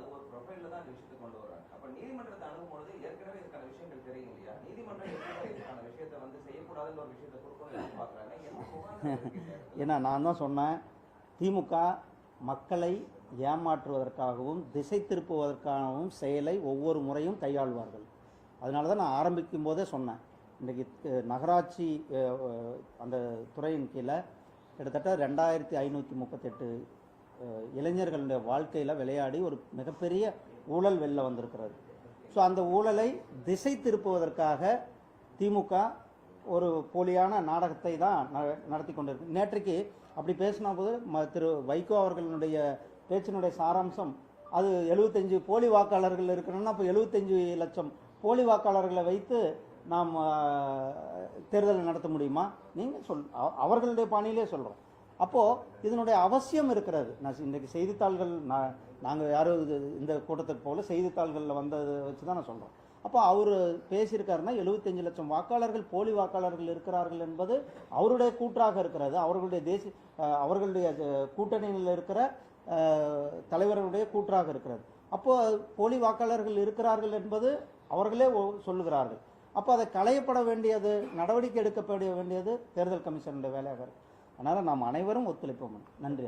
அது ஒரு ப்ரொஃபைல்ல தான் அந்த விஷயத்தை கொண்டு வராங்க. அப்ப நீதிமன்றத்தை அணுகும்போது ஏற்கனவே இதுக்கான விஷயங்கள் தெரியும் இல்லையா? நீதிமன்றம் எப்படி இதுக்கான விஷயத்தை வந்து செய்யக்கூடாதுன்ற ஒரு விஷயத்தை கொடுக்கணும்னு எதிர்பார்க்கறாங்க. என்ன புகார்? ஏன்னா நான் தான் சொன்னேன், திமுக மக்களை ஏமாற்றுவதற்காகவும் திசை திருப்புவதற்காகவும் செயலை ஒவ்வொரு முறையும் கையாள்வார்கள். அதனால தான் நான் ஆரம்பிக்கும் போதே சொன்னேன், இன்றைக்கி நகராட்சி அந்த துறையின் கீழே கிட்டத்தட்ட 2538 இளைஞர்களுடைய வாழ்க்கையில் விளையாடி ஒரு மிகப்பெரிய ஊழல் வெளில வந்திருக்கிறது. ஸோ அந்த ஊழலை திசை திருப்புவதற்காக திமுக ஒரு போலியான நாடகத்தை தான் நடத்தி கொண்டிருக்கு. நேற்றைக்கு அப்படி பேசின போது திரு வைகோ அவர்களுடைய பேச்சினுடைய சாராம்சம், அது 75 போலி வாக்காளர்கள் இருக்கணும்னா அப்போ 75 லட்சம் போலி வாக்காளர்களை வைத்து நாம் தேர்தல் நடத்த முடியுமா? நீங்கள் அவர்களுடைய பாணியிலே சொல்கிறோம். அப்போது இதனுடைய அவசியம் இருக்கிறது. நான் இன்றைக்கு செய்தித்தாள்கள் நாங்கள் யாரும் இந்த கூட்டத்துக்கு போல செய்தித்தாள்களில் வந்ததை வச்சு தான் நான் சொல்கிறோம். அப்போ அவர் பேசியிருக்காருன்னா 75 லட்சம் வாக்காளர்கள் போலி வாக்காளர்கள் இருக்கிறார்கள் என்பது அவருடைய கூற்றாக இருக்கிறது. அவர்களுடைய கூட்டணியில் இருக்கிற தலைவர்களுடைய கூற்றாக இருக்கிறது. அப்போ போலி வாக்காளர்கள் இருக்கிறார்கள் என்பது அவர்களே சொல்லுகிறார்கள். அப்போ அதை களையப்பட வேண்டியது, நடவடிக்கை எடுக்கப்பட வேண்டியது தேர்தல் கமிஷனுடைய வேலையாக இருக்கு. அதனால் நாம் அனைவரும் ஒத்துழைப்போம். நன்றி.